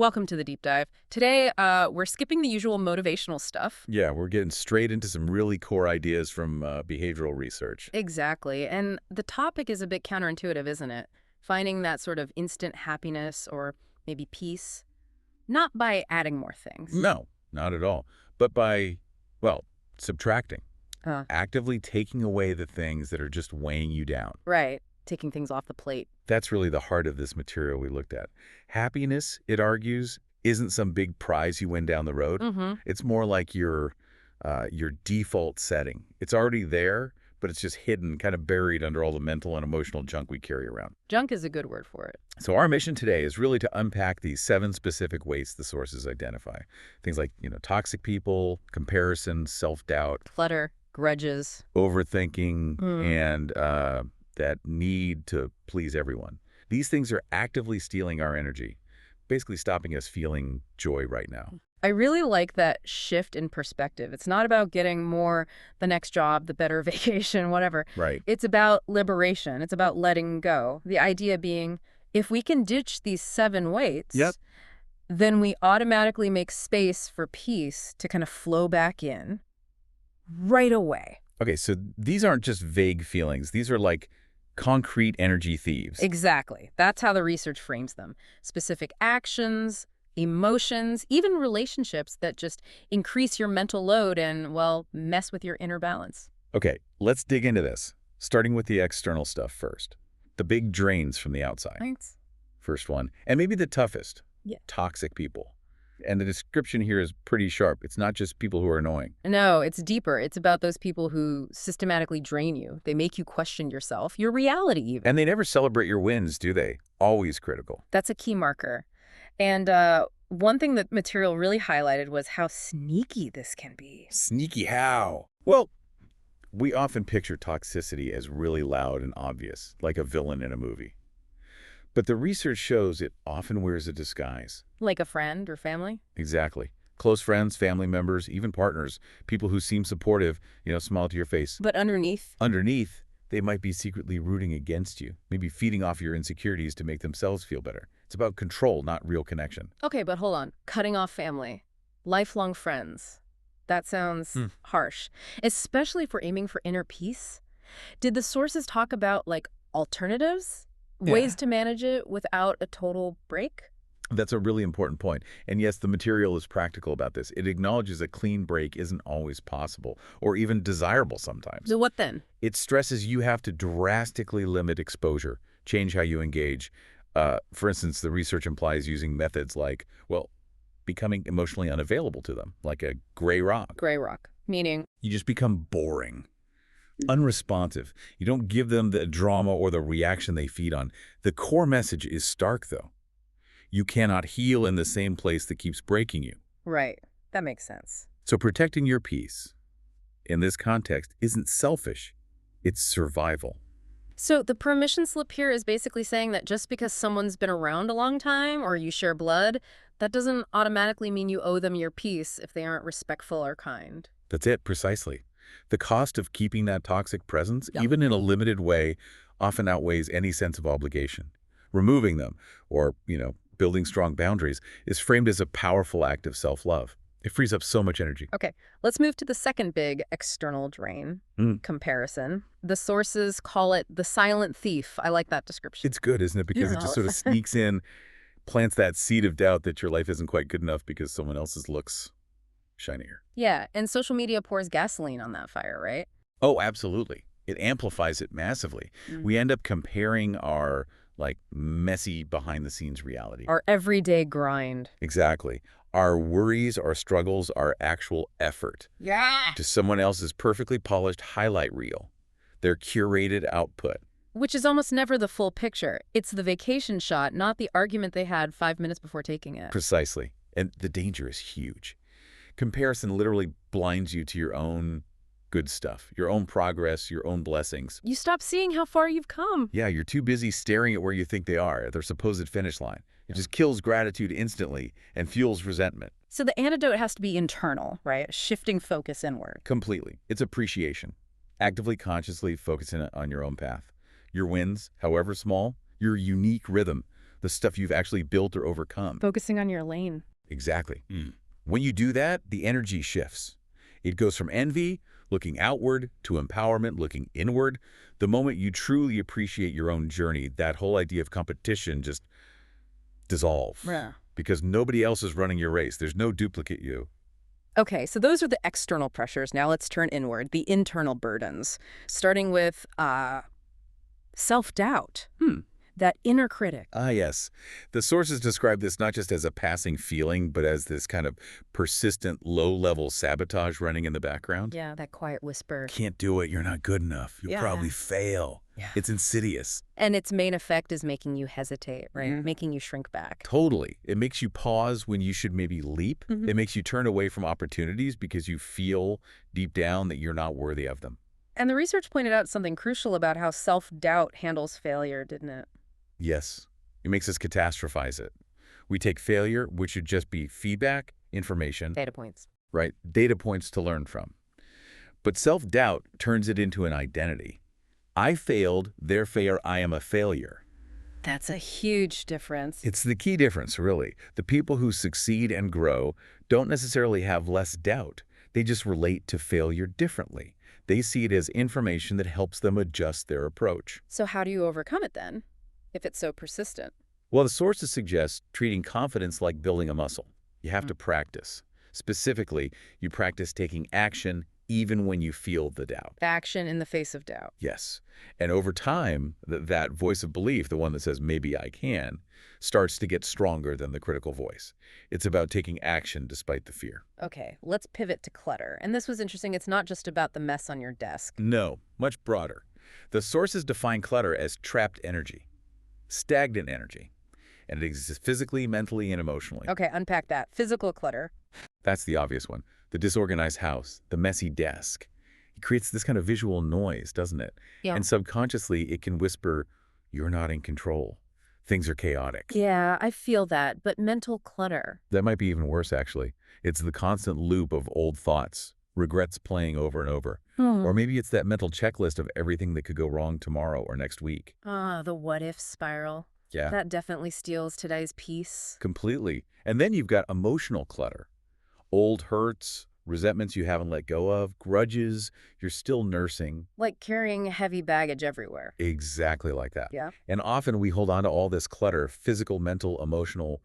Welcome to the deep dive. Today, we're skipping the usual motivational stuff. Yeah, we're getting straight into some really core ideas from behavioral research. Exactly. And the topic is a bit counterintuitive, isn't it? Finding that sort of instant happiness or maybe peace, not by adding more things. No, not at all. But by, well, subtracting, Uh, actively taking away the things that are just weighing you down. right. Taking things off the plate. That's really the heart of this material we looked at. Happiness, it argues, isn't some big prize you win down the road. Mm-hmm. It's more like your default setting. It's already there, but it's just hidden, kind of buried under all the mental and emotional junk we carry around. Junk is a good word for it. So our mission today is really to unpack these 7 specific ways the sources identify. Things like, toxic people, comparison, self-doubt, Clutter, grudges. overthinking, Mm. and that need to please everyone. These things are actively stealing our energy, basically stopping us feeling joy right now. I really like that shift in perspective. It's not about getting more, the next job, the better vacation, whatever. Right. It's about liberation. It's about letting go. The idea being, if we can ditch these 7 weights, Yep. then we automatically make space for peace to kind of flow back in right away. Okay, so these aren't just vague feelings. These are like concrete energy thieves. Exactly. That's how the research frames them. Specific actions, emotions, even relationships that just increase your mental load and, well, mess with your inner balance. Okay, let's dig into this, starting with the external stuff first. The big drains from the outside. Thanks. First one, and maybe the toughest. Yeah. Toxic people. And the description here is pretty sharp. It's not just people who are annoying. No, it's deeper. It's about those people who systematically drain you. They make you question yourself, your reality even. And they never celebrate your wins, do they? Always critical. That's a key marker. And one thing that material really highlighted was how sneaky this can be. Sneaky how? Well, we often picture toxicity as really loud and obvious, like a villain in a movie. But the research shows it often wears a disguise. Like a friend or family? Exactly. Close friends, family members, even partners, people who seem supportive, smile to your face. But underneath? Underneath, they might be secretly rooting against you, maybe feeding off your insecurities to make themselves feel better. It's about control, not real connection. Okay, but hold on. Cutting off family. Lifelong friends. That sounds harsh. Especially if we're aiming for inner peace. Did the sources talk about, alternatives? Yeah. Ways to manage it without a total break? That's a really important point. And yes, the material is practical about this. It acknowledges a clean break isn't always possible or even desirable sometimes. So what then? It stresses you have to drastically limit exposure, change how you engage. For instance, the research implies using methods like, becoming emotionally unavailable to them, like a gray rock. Gray rock. Meaning? You just become boring, unresponsive. You don't give them the drama or the reaction they feed on. The core message is stark, though. You cannot heal in the same place that keeps breaking you. Right. That makes sense. So protecting your peace, in this context, isn't selfish. It's survival. So the permission slip here is basically saying that just because someone's been around a long time or you share blood, that doesn't automatically mean you owe them your peace if they aren't respectful or kind. That's it, precisely. The cost of keeping that toxic presence, even in a limited way, often outweighs any sense of obligation. Removing them, or, building strong boundaries, is framed as a powerful act of self-love. It frees up so much energy. Okay, let's move to the second big external drain, comparison. The sources call it the silent thief. I like that description. It's good, isn't it? Because it just sort of sneaks in, plants that seed of doubt that your life isn't quite good enough because someone else's looks shinier. Yeah, and social media pours gasoline on that fire, right? Oh, absolutely. It amplifies it massively. We end up comparing our, messy behind-the-scenes reality. Our everyday grind. Exactly. Our worries, our struggles, our actual effort. Yeah. To someone else's perfectly polished highlight reel. Their curated output. Which is almost never the full picture. It's the vacation shot, not the argument they had 5 minutes before taking it. Precisely. And the danger is huge. Comparison literally blinds you to your own good stuff, your own progress, your own blessings. You stop seeing how far you've come. Yeah, you're too busy staring at where you think they are, at their supposed finish line. It just kills gratitude instantly and fuels resentment. So the antidote has to be internal, right? Shifting focus inward. Completely. It's appreciation. Actively, consciously focusing on your own path. Your wins, however small, your unique rhythm. the stuff you've actually built or overcome. Focusing on your lane. Exactly. When you do that, the energy shifts. It goes from envy, looking outward, to empowerment, looking inward. The moment you truly appreciate your own journey, that whole idea of competition just dissolves. Yeah. Because nobody else is running your race. There's no duplicate you. Okay, so those are the external pressures. Now let's turn inward, the internal burdens, starting with self-doubt, that inner critic. Ah, yes. The sources describe this not just as a passing feeling, but as this kind of persistent, low-level sabotage running in the background. Yeah, that quiet whisper. Can't do it. You're not good enough. You'll probably fail. Yeah. It's insidious. And its main effect is making you hesitate, right? Making you shrink back. Totally. It makes you pause when you should maybe leap. It makes you turn away from opportunities because you feel deep down that you're not worthy of them. And the research pointed out something crucial about how self-doubt handles failure, didn't it? Yes. It makes us catastrophize it. We take failure, which should just be feedback, information, Data points. right? Data points to learn from. But self-doubt turns it into an identity. I failed, therefore I am a failure. That's a huge difference. It's the key difference, really. The people who succeed and grow don't necessarily have less doubt. They just relate to failure differently. They see it as information that helps them adjust their approach. So how do you overcome it then, if it's so persistent? Well, the sources suggest treating confidence like building a muscle. You have to practice. Specifically, you practice taking action even when you feel the doubt. Action in the face of doubt. Yes. And over time, that voice of belief, the one that says, maybe I can, starts to get stronger than the critical voice. It's about taking action despite the fear. Okay, let's pivot to clutter. And this was interesting. It's not just about the mess on your desk. No, much broader. The sources define clutter as trapped energy, stagnant energy, and it exists physically, mentally, and emotionally. Okay, unpack that. Physical clutter. That's the obvious one. The disorganized house, the messy desk. It creates this kind of visual noise, doesn't it? Yeah. And subconsciously, it can whisper, you're not in control. Things are chaotic. Yeah, I feel that. But mental clutter. That might be even worse, actually. It's the constant loop of old thoughts, regrets playing over and over. Or maybe it's that mental checklist of everything that could go wrong tomorrow or next week. The what-if spiral. Yeah. That definitely steals today's peace. Completely. And then you've got emotional clutter. Old hurts, resentments you haven't let go of, grudges you're still nursing. Like carrying heavy baggage everywhere. Exactly like that. Yeah. And often we hold on to all this clutter, physical, mental, emotional,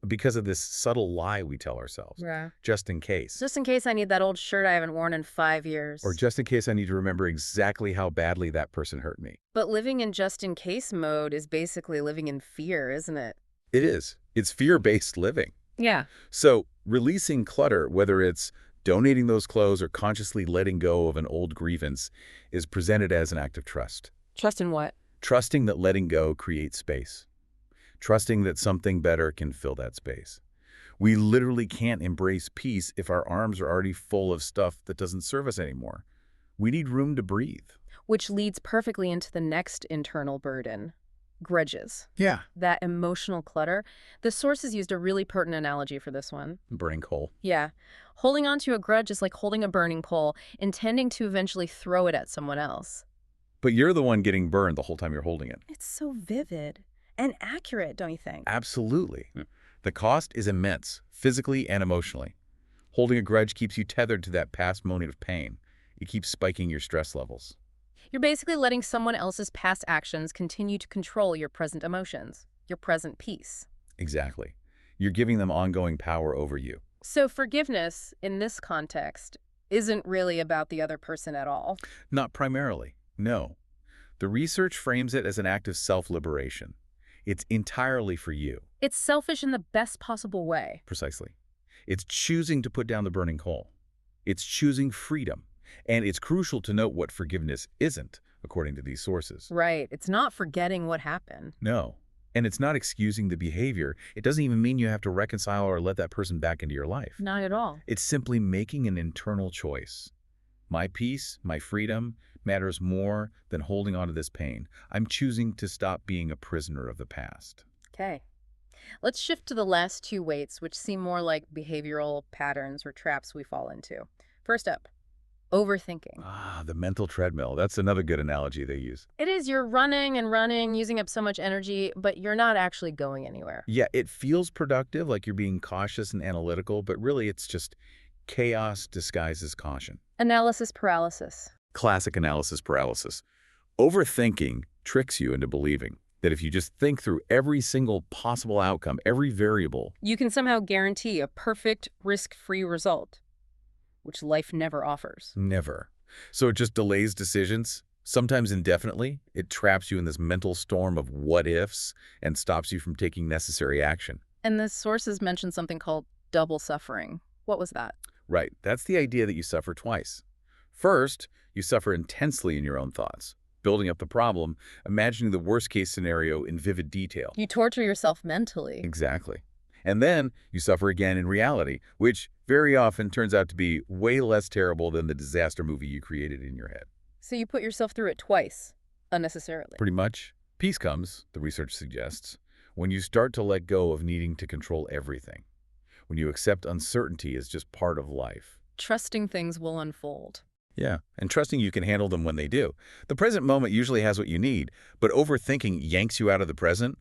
because of this subtle lie we tell ourselves. Yeah. Just in case. Just in case I need that old shirt I haven't worn in 5 years. Or just in case I need to remember exactly how badly that person hurt me. But living in just-in-case mode is basically living in fear, isn't it? It is. It's fear-based living. Yeah. So releasing clutter, whether it's donating those clothes or consciously letting go of an old grievance, is presented as an act of trust. Trust in what? Trusting that letting go creates space. Trusting that something better can fill that space. We literally can't embrace peace if our arms are already full of stuff that doesn't serve us anymore. We need room to breathe. Which leads perfectly into the next internal burden. Grudges. Yeah. That emotional clutter. The sources used a really pertinent analogy for this one. Burning coal. Yeah. Holding on to a grudge is like holding a burning coal, intending to eventually throw it at someone else. But you're the one getting burned the whole time you're holding it. It's so vivid and accurate, don't you think? Absolutely. The cost is immense, physically and emotionally. Holding a grudge keeps you tethered to that past moment of pain. It keeps spiking your stress levels. You're basically letting someone else's past actions continue to control your present emotions, your present peace. Exactly. You're giving them ongoing power over you. So forgiveness, in this context, isn't really about the other person at all. Not primarily, no. The research frames it as an act of self-liberation. It's entirely for you. It's selfish in the best possible way. Precisely. It's choosing to put down the burning coal. It's choosing freedom. And it's crucial to note what forgiveness isn't, according to these sources. Right. It's not forgetting what happened. No. And it's not excusing the behavior. It doesn't even mean you have to reconcile or let that person back into your life. Not at all. It's simply making an internal choice. My peace, my freedom, matters more than holding on to this pain. I'm choosing to stop being a prisoner of the past. Okay. Let's shift to the last two weights, which seem more like behavioral patterns or traps we fall into. First up, Overthinking. Ah, the mental treadmill. That's another good analogy they use. It is, you're running and running, using up so much energy, but you're not actually going anywhere. Yeah, it feels productive, like you're being cautious and analytical, but really it's just chaos disguised as caution. Analysis paralysis. Classic analysis paralysis. Overthinking tricks you into believing that if you just think through every single possible outcome, every variable, You can somehow guarantee a perfect, risk-free result, which life never offers. never. So it just delays decisions, sometimes indefinitely. It traps you in this mental storm of what-ifs and stops you from taking necessary action. And the sources mention something called double suffering. What was that? Right, that's the idea that you suffer twice. First, you suffer intensely in your own thoughts, building up the problem, imagining the worst-case scenario in vivid detail. You torture yourself mentally. Exactly. And then you suffer again in reality, which very often turns out to be way less terrible than the disaster movie you created in your head. So you put yourself through it twice, unnecessarily. Pretty much. Peace comes, the research suggests, when you start to let go of needing to control everything, when you accept uncertainty as just part of life. Trusting things will unfold. Yeah, and trusting you can handle them when they do. The present moment usually has what you need, but overthinking yanks you out of the present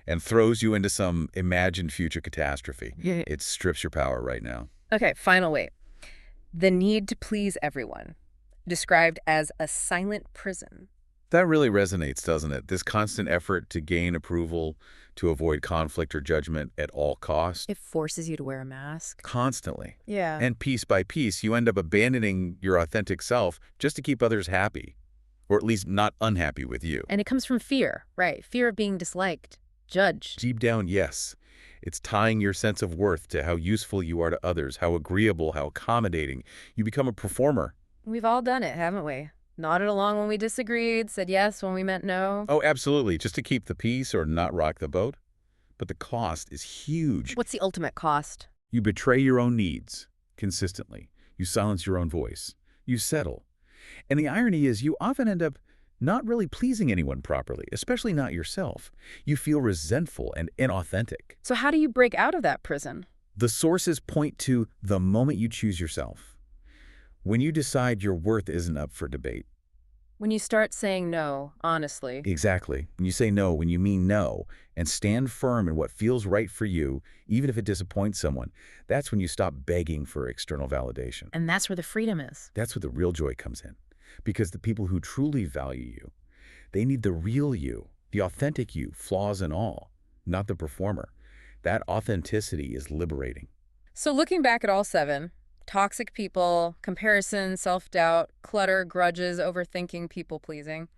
and throws you into some imagined future catastrophe. Yeah. It strips your power right now. Okay, final weight. The need to please everyone, described as a silent prison. That really resonates, doesn't it? This constant effort to gain approval, to avoid conflict or judgment at all costs. It forces you to wear a mask. Constantly. Yeah. And piece by piece, you end up abandoning your authentic self just to keep others happy, or at least not unhappy with you. And it comes from fear, right? Fear of being disliked, judged. Deep down, yes. It's tying your sense of worth to how useful you are to others, how agreeable, how accommodating. You become a performer. We've all done it, haven't we? Nodded along when we disagreed, said yes when we meant no. Oh, absolutely, just to keep the peace or not rock the boat. But the cost is huge. What's the ultimate cost? You betray your own needs consistently. You silence your own voice. You settle. And the irony is you often end up not really pleasing anyone properly, especially not yourself. You feel resentful and inauthentic. So how do you break out of that prison? The sources point to the moment you choose yourself. When you decide your worth isn't up for debate. When you start saying no, honestly. Exactly. When you say no, when you mean no, and stand firm in what feels right for you, even if it disappoints someone, that's when you stop begging for external validation. And that's where the freedom is. That's where the real joy comes in. Because the people who truly value you, they need the real you, the authentic you, flaws and all, not the performer. That authenticity is liberating. So looking back at all 7, toxic people, comparison, self-doubt, clutter, grudges, overthinking, people-pleasing.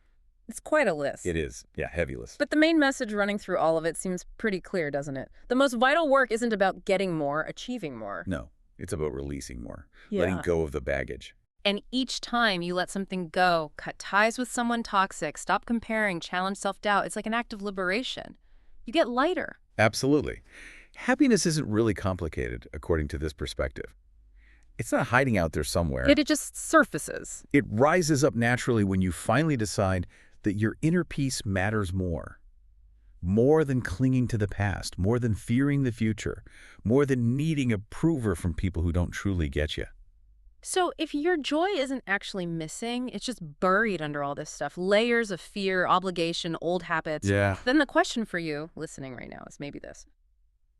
It's quite a list. It is. Yeah, heavy list. But the main message running through all of it seems pretty clear, doesn't it? The most vital work isn't about getting more, achieving more. No, it's about releasing more, Yeah. letting go of the baggage. And each time you let something go, cut ties with someone toxic, stop comparing, challenge self-doubt, it's like an act of liberation. You get lighter. Absolutely. Happiness isn't really complicated, according to this perspective. It's not hiding out there somewhere. It just surfaces. It rises up naturally when you finally decide that your inner peace matters more. More than clinging to the past, more than fearing the future, more than needing approval from people who don't truly get you. So if your joy isn't actually missing, it's just buried under all this stuff, layers of fear, obligation, old habits, Yeah. then the question for you listening right now is maybe this.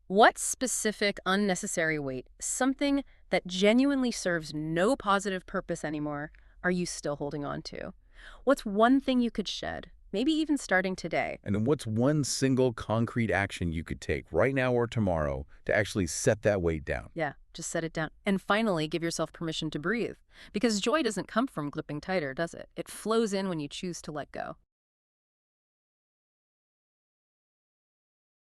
What specific unnecessary weight, something that genuinely serves no positive purpose anymore, are you still holding on to? What's one thing you could shed, maybe even starting today? And then what's one single concrete action you could take right now or tomorrow to actually set that weight down? Yeah, just set it down. And finally, give yourself permission to breathe. Because joy doesn't come from gripping tighter, does it? It flows in when you choose to let go.